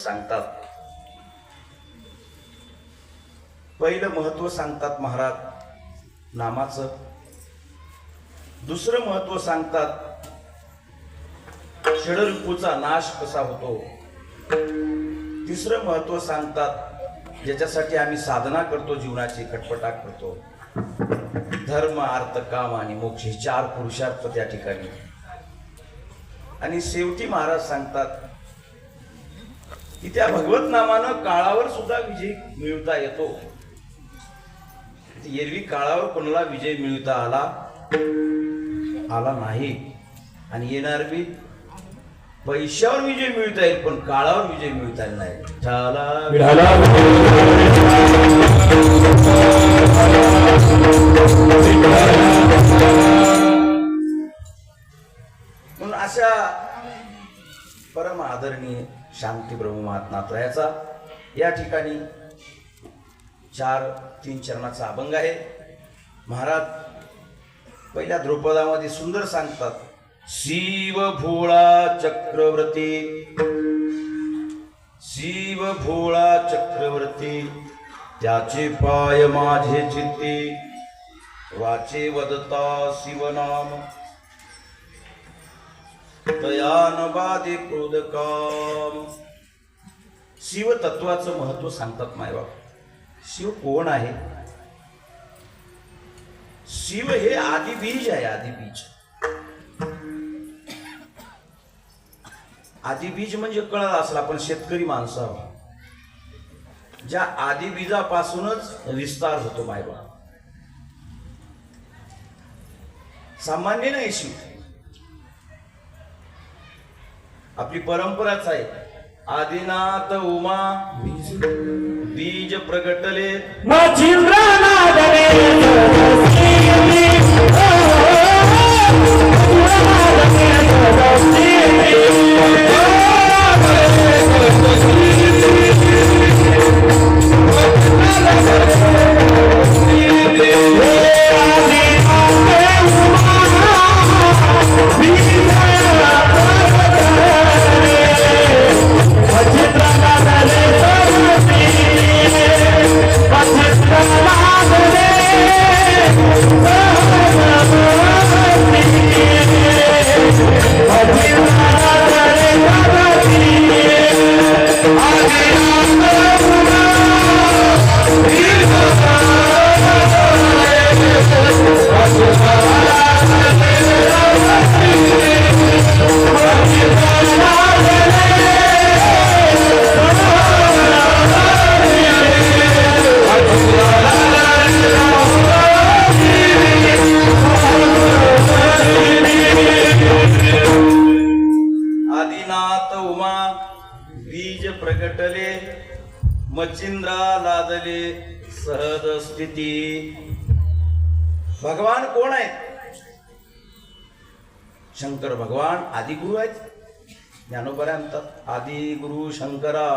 सांगतात. पहिलं महत्व सांगतात महाराज नामाचं. दुसरं महत्व सांगतात षडरिपूचा नाश कसा होतो. तिसरं महत्व सांगतात ज्याच्यासाठी आम्ही साधना करतो, जीवनाची खटपटा करतो. धर्म अर्थ काम आणि मोक्ष हे 4 पुरुषार्थ त्या ठिकाणी. आणि शेवटी महाराज सांगतात की त्या भगवत नामानं काळावर सुद्धा विजय मिळवता येतो. एरवी काळावर कोणाला विजय मिळवता आला नाही आणि येणार बी. पैशावर विजय मिळवता येईल पण काळावर विजय मिळवता येईल नाही. म्हणून अशा परम आदरणीय शांती ब्रह्म महात्मा त्रयाचा या ठिकाणी 4-3 चरणाचा अभंग आहे. महाराज पहिल्या ध्रुपदामध्ये सुंदर सांगतात. शिव भोळा चक्रवर्ती, शिव भोळा चक्रवर्ती, त्याचे पाय माझे चित्ती, वाचे वदता शिवनाम, तयान बाधे क्रोध काम. शिव तत्वाचं महत्व सांगतात मायबाप. शिव कोण आहे? शिव हे आदिबीज आहे. आदिबीज, आदिबीज म्हणजे कळलं असेल आपण शेतकरी माणसं आहोत. ज्या आदिबीजापासूनच विस्तार होतो मायबा. सामान्य नाही शिव. आपली परंपराच आहे. आदिनाथ उमा बीज प्रगटले प्रगटले मच्छिंद्रा लादले सहज स्थिती. भगवान कोण आहेत? शंकर भगवान आदिगुरु आहेत. ज्ञानोबा म्हणतात आदिगुरु शंकरा,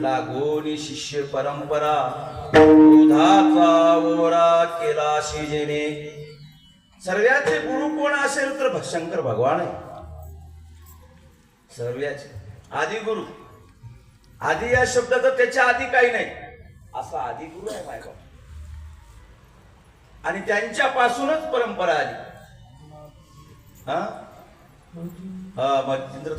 लागोनी शिष्य परंपरा, दुधाचा ओरा केला शिजेने. सर्वांचे गुरु कोण असेल तर शंकर भगवान आहे. सर्वांचे आदिगुरु. आदी या शब्दाचा त्याच्या आधी काही नाही असा आदिगुरु आहे मायबाप. आणि त्यांच्यापासूनच परंपरा आली. मच्छिंद्र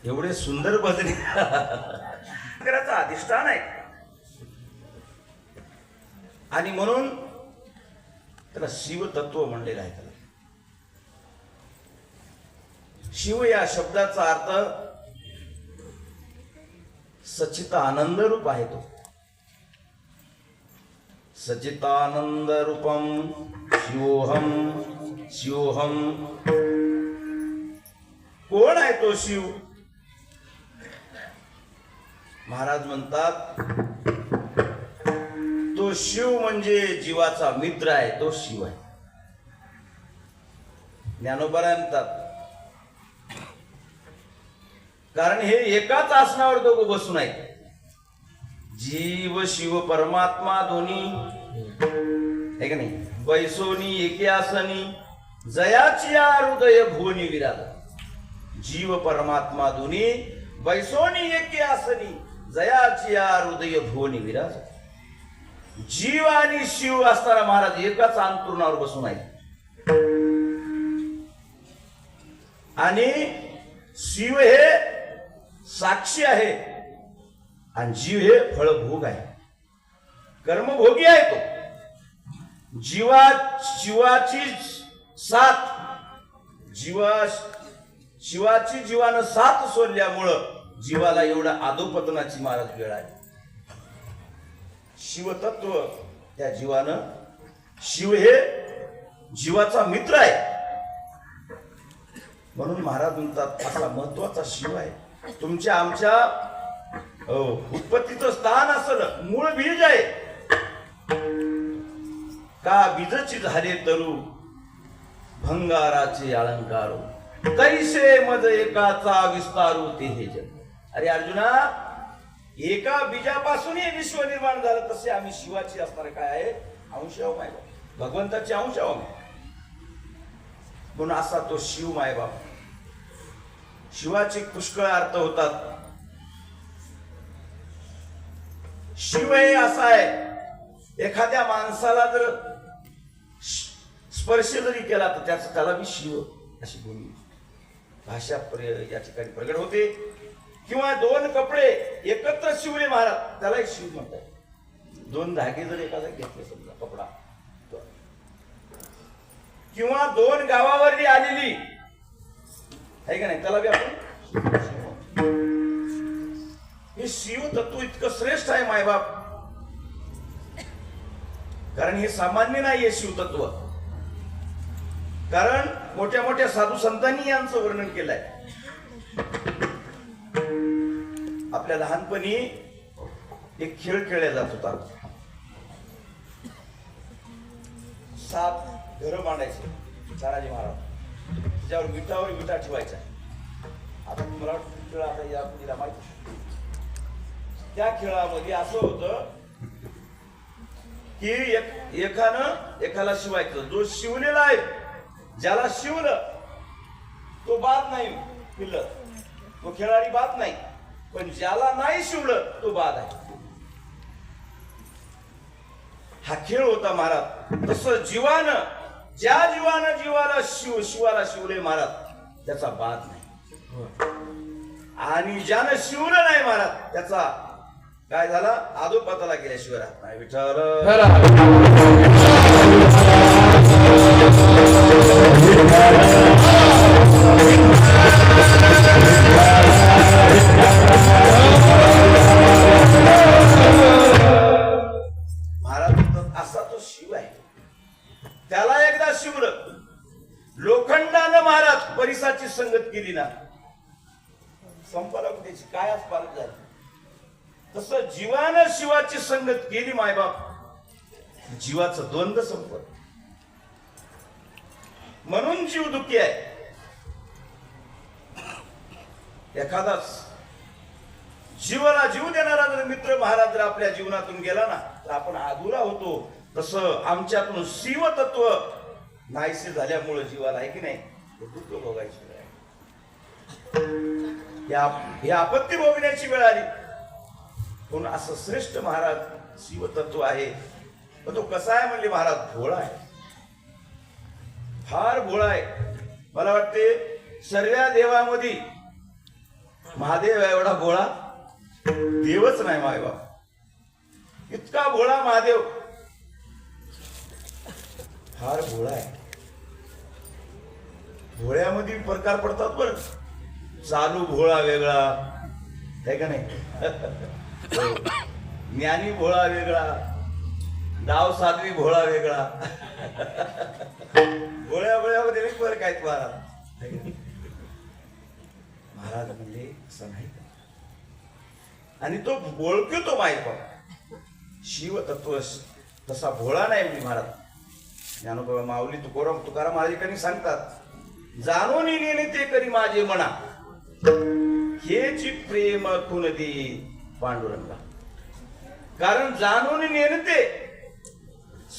एवढे सुंदर भजने शंकराचं अधिष्ठान आहे. आणि म्हणून त्याला शिव तत्व म्हणलेलं आहे. त्याला शिव या शब्दाचा अर्थ सच्चिदानंद रूप आहे. तो सच्चिदानंद रूपम शिवोहम शिवोहम. कोण आहे तो शिव? महाराज म्हणतात तो शिव म्हणजे जीवाचा मित्र आहे, तो शिव आहे. ज्ञानोबा म्हणतात कारण हे एकाच आसनावर दोघं बसून आहेत. जीव शिव परमात्मा दोन्ही आहे का नाही, बैसोनी एके आसनी जयाची हृदय भुवनी विराज. जीव परमात्मा दोन्ही बैसोनी एके आसनी जयाची हृदय भुवनी विराज. जीव आणि शिव असताना महाराज एकाच अंतरुणावर बसून आहेत. आणि शिव हे साक्षी आहे आणि जीव हे फळभोग आहे, कर्मभोगी आहे. तो शिवाची साथ शिवाची जीवानं साथ सोडल्यामुळं जीवाला एवढा अधोपतनाची महाराज वेळ आहे. शिवतत्व त्या जीवानं, शिव हे जीवाचा मित्र आहे. म्हणून महाराज म्हणतात असा महत्वाचा शिव आहे. तुमच्या आमच्या उत्पत्तीचं स्थान असलं मूळ बीज आहे. का बीजची झाले तरू भंगाराचे अलंकारू कैसे मज एकाचा विस्तारू ते हे जग. अरे अर्जुना, एका बीजापासून हे विश्व निर्माण झालं, तसे आम्ही शिवाची असणार काय आहे, अंशाव माय बाप, भगवंताची अंशाव. म्हणून असा तो शिव मायबाप. शिवाचे पुष्कळ अर्थ होतात. शिव हे असा आहे, एखाद्या माणसाला जर स्पर्श जरी केला तर त्याला बी शिव अशी बोली भाषा या ठिकाणी प्रगट होते. किंवा दोन कपडे एकत्र शिवले महाराज त्यालाही शिव म्हणतात. दोन धागे जर एखादा घेतले समजा कपडा, किंवा दोन गावावरली आलेली आहे का नाही, त्याला बी आपण हे शिव तत्व इतकं श्रेष्ठ आहे मायबाप. कारण हे सामान्य नाहीये शिव तत्व. कारण मोठ्या मोठ्या साधू संतांनी यांचं वर्णन केलंय. आपल्या लहानपणी एक खेळ खेळला जात होता. 7 घरं मांडायचे तानाजी महाराज, त्याच्यावर विटावर विटा ठेवायचा. आता तुम्हाला खेळ आता या पिढीला माहिती. त्या खेळामध्ये असं होतं की एकाला शिवायचं. जो शिवलेला आहे, ज्याला शिवलं तो बाद नाही पिल्लत, तो खेळाडी बाद नाही. पण ज्याला नाही शिवलं तो बाद आहे. हा खेळ होता महाराज. तसं जीवानं, ज्या जीवाला शिवाला शिवले महाराज त्याचा बाद नाही. आणि ज्यानं शिवलं नाही महाराज त्याचा काय झाला, अधोपताला गेल्याशिवाय राहत नाही. विठ्ठल महाराज असा तो शिव आहे. त्याला एकदा शिवलं, लोखंडानं महाराज परिसाची संगत केली ना, संपाला त्याची काय आज पालक झाली. तसं जीवानं शिवाची संगत केली मायबाप, जीवाचं द्वंद्व संपत. म्हणून जीव दुःखी आहे. एखादाच जीवाला जीव देणारा जर मित्र महाराज जर आपल्या जीवनातून गेला ना तर आपण अधुरा होतो. तसं आमच्यातून शिव तत्व नाहीसे झाल्यामुळे जीवाला आहे की नाही दुःख भोगायची वेळ आहे. ही आपत्ती भोगण्याची वेळ आली. म्हणून असं श्रेष्ठ महाराज शिव तत्व आहे. पण तो कसा आहे म्हणले महाराज, भोळा आहे, फार भोळा आहे. मला वाटते सर्व देवामध्ये महादेव एवढा भोळा देवच नाही मायबाप. इतका भोळा महादेव, फार भोळा आहे. भोळ्यामध्ये प्रकार पडतात बर. चालू भोळा वेगळा आहे का नाही, ज्ञानी भोळा वेगळा, डाव साध्वी भोळा वेगळा. भोळ्या भोळ्यामध्ये फरक काय महाराज. महाराज म्हणजे असं नाही. आणि तो बोलतो तो माहित शिव तत्व तसा भोळा नाही म्हणजे महाराज. ज्ञानोबा माऊली तुकाराम महाराजांनी सांगतात, जाणून नेणे ते करी माझे म्हणा, हेची प्रेम कुण दे पांडुरंगा. कारण जाणून नेणे ते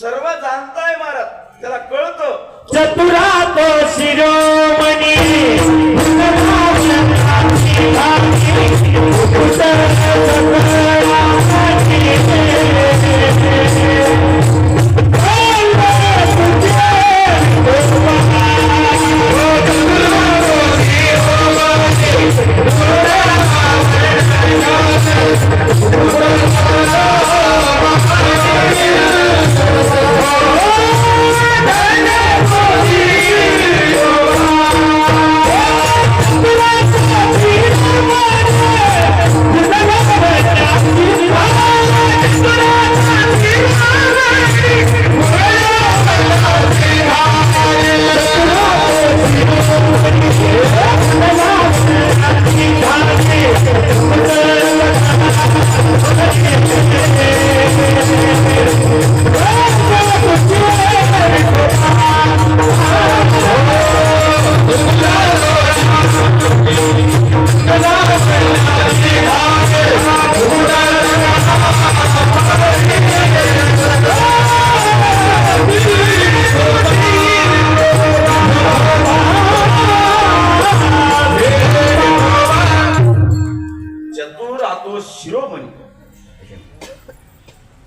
सर्व जाणताय महाराज, त्याला कळतं. चतुरा तो शिरोमणी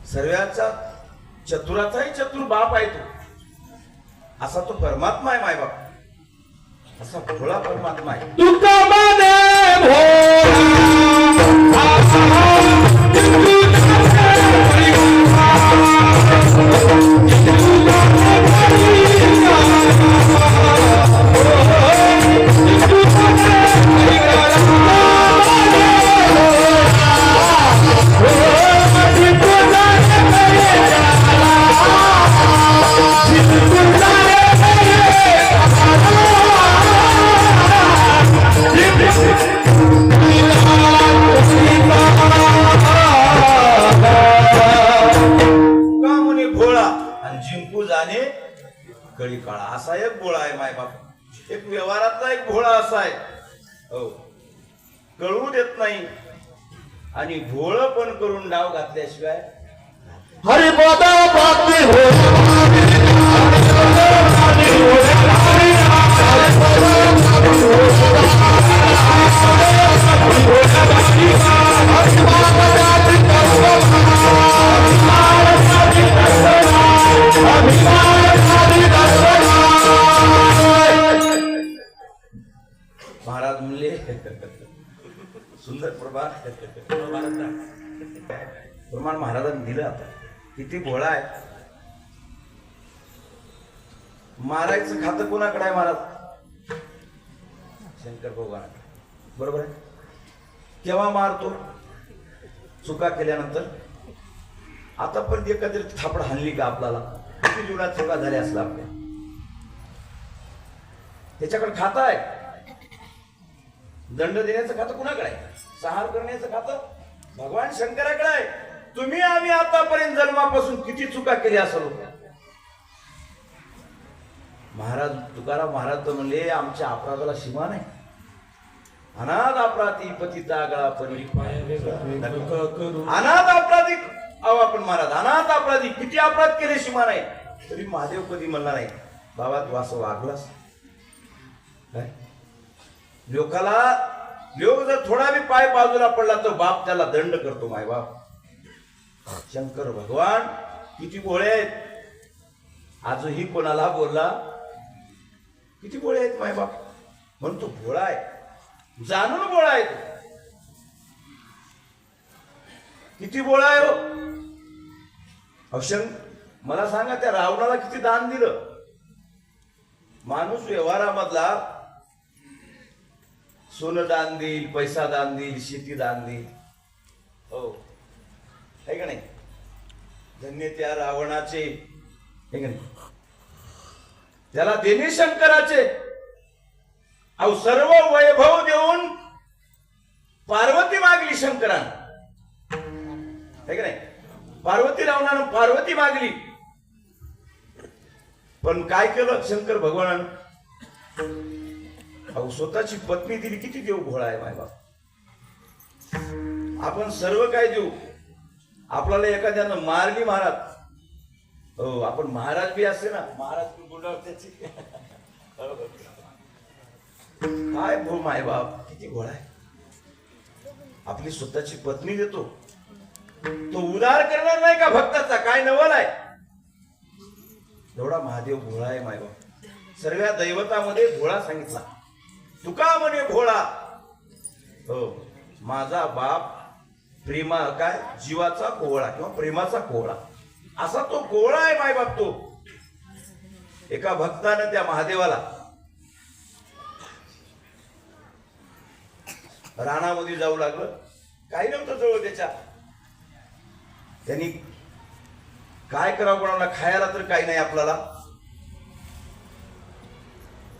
सर्वांचा चतुराचाही चतुर बाप आहे तो. असा तो परमात्मा आहे मायबाप. असा भोळा परमात्मा आहे. तुका मने कळी काळा असा एक भोळा आहे मायबाप. एक व्यवहारातला एक भोळा असा आहे. हो, कळू देत नाही आणि भोळ पण करून डाव घातल्याशिवाय हरि बोदा बातमी हो महाराज म्हणले सुंदर प्रमाण महाराजांनी दिलं. आता किती भोळा आहे. मारायचं खातं कोणाकडे आहे महाराज? शंकर भगवानाकडे. बरोबर आहे. केव्हा मारतो? चुका केल्यानंतर. आतापर्यंत एखादी थापड हाणली का आपल्याला? किती जीवनात चुका झाल्या असला आपल्या, त्याच्याकडे खातं आहे. दंड देण्याचं खातं कुणाकडे आहे? संहार करण्याचं खातं भगवान शंकराकडे आहे. तुम्ही आम्ही आतापर्यंत जन्मापासून किती चुका केल्या असलो. महाराज तुकाराम महाराज तर म्हणले, आमच्या अपराधाला सीमा नाही. अनाथ अपराधी पतिता गळा परी अनाथ अपराधी. अहो आपण महाराज अनाथ अपराधी किती अपराध केले सीमा नाही. तरी महादेव कधी म्हणला नाही बाबा तू असं वागलास. लोक जर थोडा बी पाय बाजूला पडला तर बाप त्याला दंड करतो. माय बाप शंकर भगवान किती भोळे आहेत. आजही कोणाला बोलला किती भोळे आहेत माय बाप. म्हणून तो भोळा आहे, जाणून भोळा आहे. किती भोळा आहे हो. अवशंक मला सांगा, त्या रावणाला किती दान दिलं. माणूस व्यवहारामधला सोनं दान देईल, पैसा दान देईल, शेती दान देईल. हो आहे का नाही? धन्य त्या रावणाचे, हे का नाही? त्याला देणे शंकराचे. अहो सर्व वैभव देऊन पार्वती मागली शंकरानं, हे का नाही? पार्वती रावणानं पार्वती मागली, पण काय केलं शंकर भगवानानं? अहो स्वतःची पत्नी दिली. किती देव भोळा आहे माय बाप. आपण सर्व काय देऊ. आपल्याला एखाद्यानं मारली महाराज, हो आपण महाराज बी असते ना, महाराज गुंडावर त्याची काय भो माय बाप किती घोळा आहे. आपली स्वतःची पत्नी देतो. तो उदार करणार नाही का भक्ताचा? काय नवल आहे. एवढा महादेव भोळा आहे माय बाप. सर्व दैवतामध्ये भोळा सांगितला. तुका म्हणे भोळा, हो माझा बाप प्रेमा काय जीवाचा कोवळा किंवा प्रेमाचा कोवळा, असा तो कोवळा आहे माय बाप. तो एका भक्तानं त्या महादेवाला रानामध्ये जाऊ लागलं. काही नव्हतं जवळ त्याच्या. त्यांनी काय करावं, कोणाला खायला तर काही नाही आपल्याला.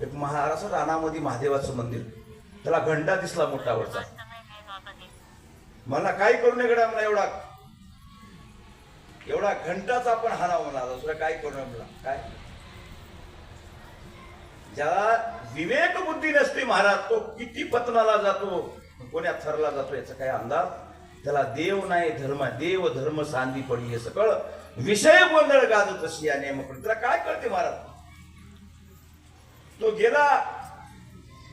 एक महाराष्ट्र रानामध्ये महादेवाचं मंदिर, त्याला घंटा दिसला मोठा वरचा. मला काय करू नये गड्या, मला एवढा घंटाचा आपण हाणावं म्हणाला. दुसरा काय करू नये मला. काय ज्याला विवेक बुद्धी नसते महाराज, तो किती पतनाला जातो, कोण्या थरला जातो याचा काय अंदाज. त्याला देव नाही धर्म, देव धर्म सांदी पडली हे सकळ विषय गोंधळ गाजत तशी या नेमकडे. त्याला काय कळते महाराज. तो गेला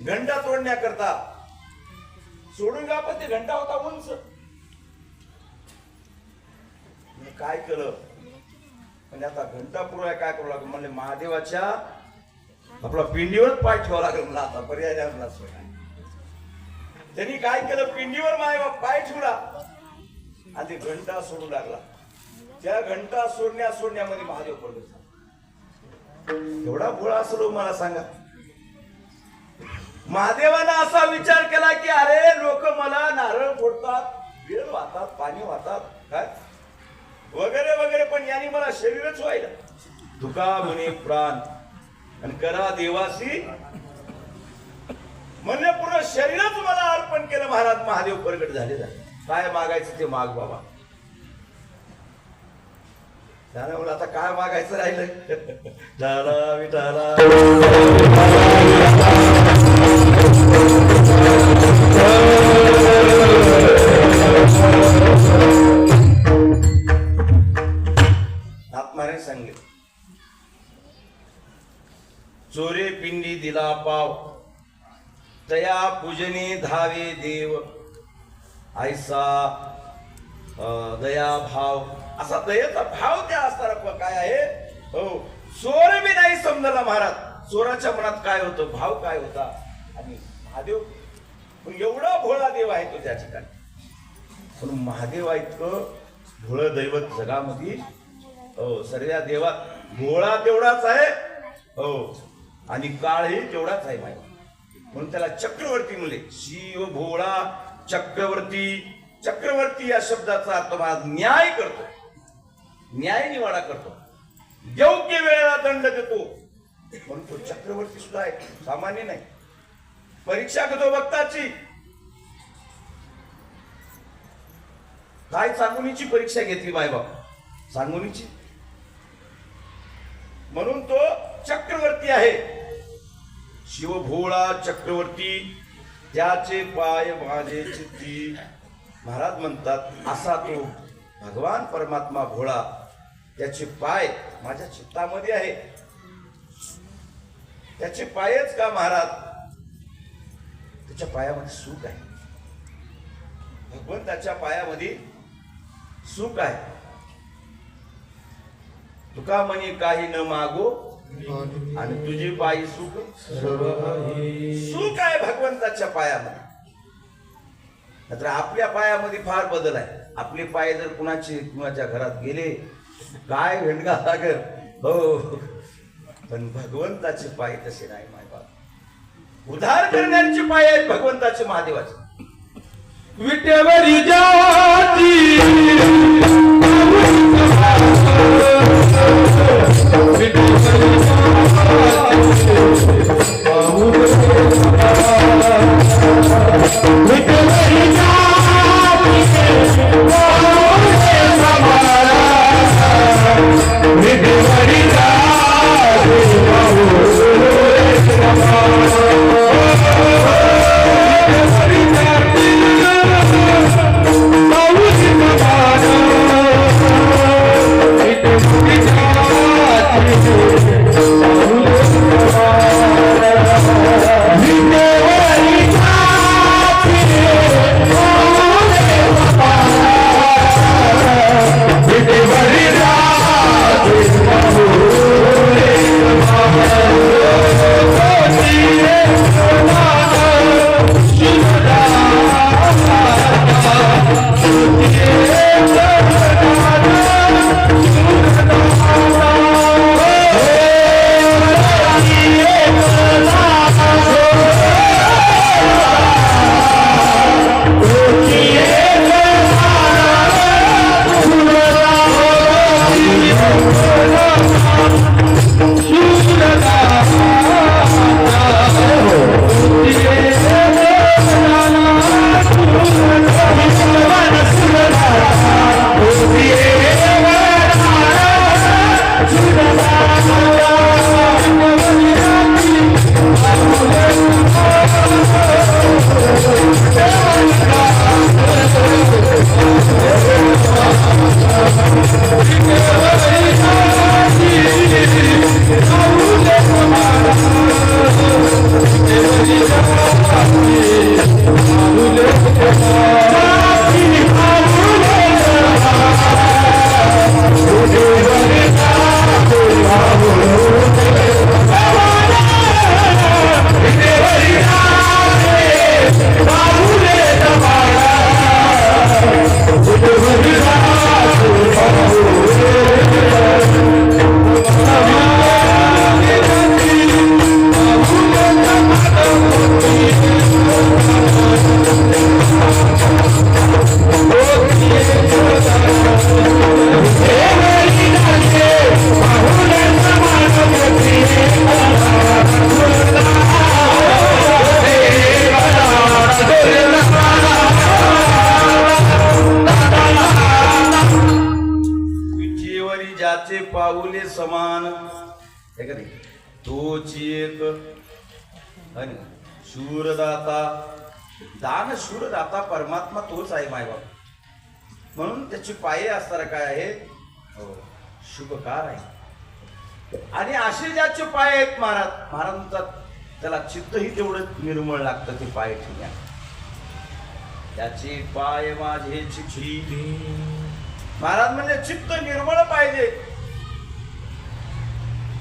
घंटा तोडण्याकरता, सोडून गा, पण ते घंटा होता उंच. काय केलं म्हणजे आता घंटा पुरा काय करू लागलो म्हणले, महादेवाच्या आपला पिंडीवर पाय ठेवा लागेल मला. आता पर्याय नाही मला. त्यांनी काय केलं, पिंडीवर पाय ठेवला आणि ते घंटा सोडू लागला. त्या घंटा सोडण्यामध्ये महादेव पडले. एवढा भोळा असलो मला सांगा. महादेवानं असा विचार केला की अरे लोक मला नारळ फोडतात, वेळ वाहतात, पाणी वाहतात, काय वगैरे वगैरे, पण यांनी मला शरीरच व्हायला. तुका म्हणे प्राण आणि करा देवासी म्हणले, पूर्ण शरीरच मला अर्पण केलं महाराज. महादेव प्रगट झाले. काय मागायचं ते माग बाबा. त्याने मला आता काय मागायचं राहिलं. झाला विठाला आत्माने सांगितलं, चोरे पिंडी दिला पाव, तया पूजने धावे देव, ऐसा दया भाव. असा दयेचा भाव त्या असताना काय आहे. हो चोर बी नाही समजला महाराज. चोराच्या मनात काय होतं, भाव काय होता. आणि महादेव पण एवढा भोळा देव आहे तो त्या ठिकाणी. पण महादेव इतकं भोळं दैवत जगामध्ये हो सर्व देवात भोळा तेवढाच आहे. हो आणि काळही तेवढाच आहे माहिती. म्हणून त्याला चक्रवर्ती म्हणले. शिव भोळा चक्रवर्ती. चक्रवर्ती या शब्दाचा अर्थ न्याय करतो, न्याय निवाडा करतो, योग्य वेळेला दंड देतो. म्हणून तो चक्रवर्ती सुद्धा आहे, सामान्य नाही. परीक्षा घेतो भक्ताची. काय सांगुनीची परीक्षा घेतली मायबाप, सांगुनीची. म्हणून तो चक्रवर्ती आहे. शिवभोळा चक्रवर्ती, त्याचे पाय माझे चित्ती. महाराज म्हणतात असा तो भगवान परमात्मा भोळा, त्याचे पाय माझ्या चित्तामध्ये आहे. त्याचे पायच का महाराज, त्याच्या पायामध्ये सुख आहे. भगवंताच्या पायामध्ये सुख आहे. तुका म्हणे काही न मागो आणि तुझी पायी सुख. सुख आहे भगवंताच्या पायामध्ये. नंतर आपल्या पायामध्ये फार बदल आहे. आपले पाय जर कुणाच्या घरात गेले काय भेंडगा लागेल. हो पण भगवंताचे पाय तसे नाही माय बाप. उद्धार करण्याचे पाय आहेत भगवंताचे, महादेवाचे. विटेवरी जाती ज्याचे पाऊले समान हे का नाही तोची एक आणि शूरदाता दान शूरदाता परमात्मा तोच आहे मायबाप म्हणून त्याची पाये असणारा काय आहे शुभकार आहे आणि असे ज्याचे पाय आहेत महाराज म्हणतात त्याला चित्तही तेवढं निर्मळ लागतं ते पाय ठेवण्या त्याचे पाय माझे चिठी महाराज म्हणजे चित्त निर्मळ पाहिजे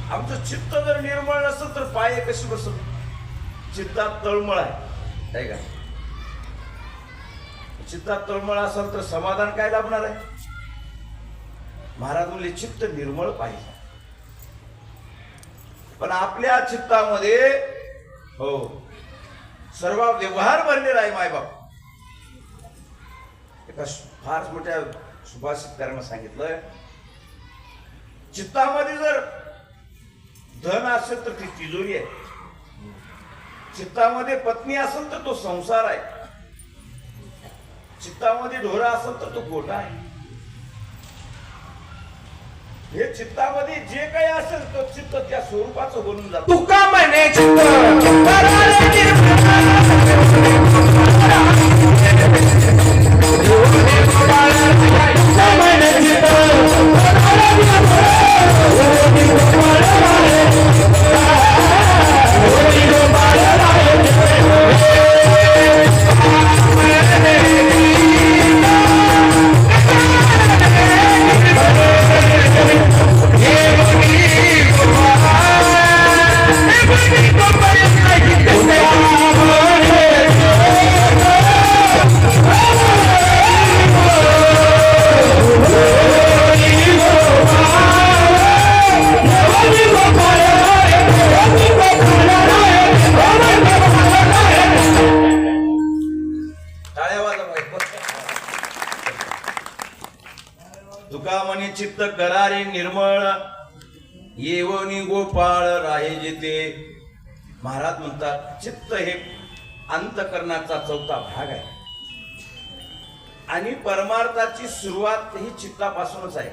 आमचं चित्त जर निर्मळ नसेल तर पाय कशी बसत चित्तात तळमळ आहे का चित्तात तळमळ असेल तर समाधान काय लाभणार आहे महाराज म्हणले चित्त निर्मळ पाहिजे पण आपल्या चित्तामध्ये हो सर्व व्यवहार भरलेला आहे मायबाप एका फार मोठ्या सुभाषितकारांना सांगितलंय चित्तामध्ये जर धन असेल तर ती तिजोरी आहे चित्तामध्ये पत्नी असेल तर तो संसार आहे चित्तामध्ये ढोरा असेल तर तो गोठा आहे हे चित्तामध्ये जे काही असेल तो चित्त त्या स्वरूपाचं बनून जातो तुका म्हणे तुका म्हणे चित्त करारे निर्मळ येवनी गोपाळ राहे जेते. महाराज म्हणतात चित्त हे अंतकरणाचा चौथा भाग आहे आणि परमार्थाची सुरुवात ही चित्तापासूनच आहे.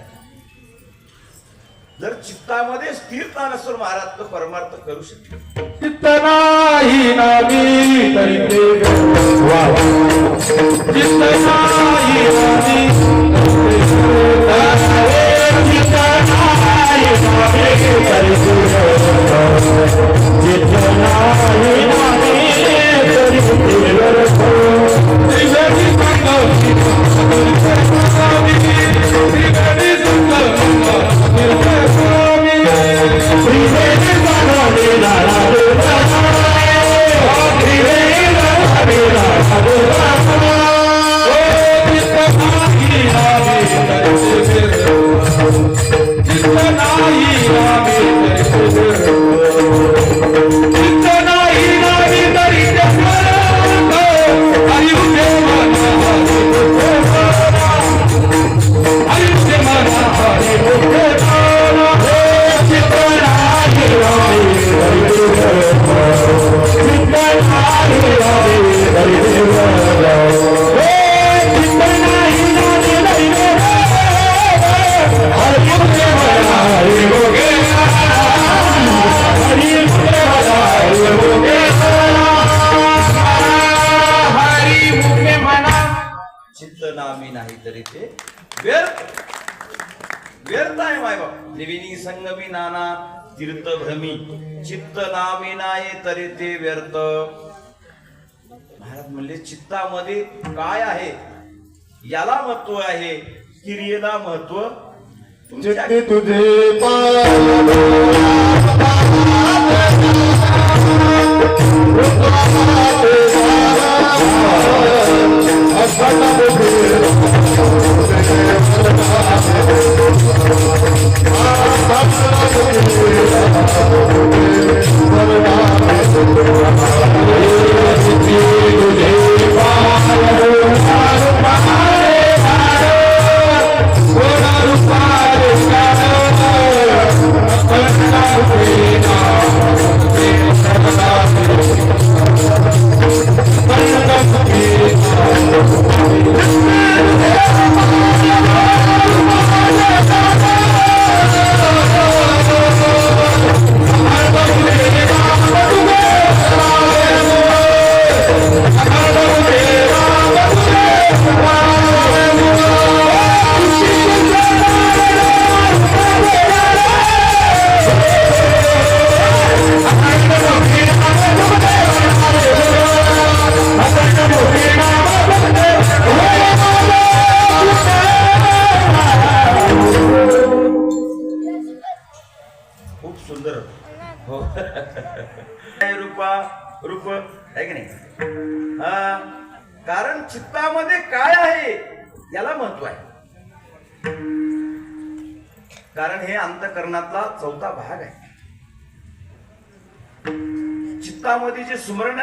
जर चित्तामध्ये स्थिरता नसेल महाराज तर परमार्थ करू शकतो. चित्त नाही नामी तरी ते वाह. चित्त नाही नामी चित्त नाही नामी तरी चित्त नाही नामी तरी चित्त नामी नाही तरी ते व्यर्थ. व्यर्थ आहे माय बाप. त्रिवेणी संगमी नाना तीर्थ भ्रमी. चित्त नामी नाही तरी ते व्यर्थ. महाराज म्हणले चित्तामध्ये काय आहे याला महत्व आहे, क्रियेला महत्व तुमच्या. चित्ते तुझे खूप सुंदर हो. रूपा रूप आहे की नाही. कारण चित्तामध्ये काय आहे याला महत्व आहे. कारण हे अंतकरणातला चौथा भाग आहे. चित्तामध्ये जे सुमरण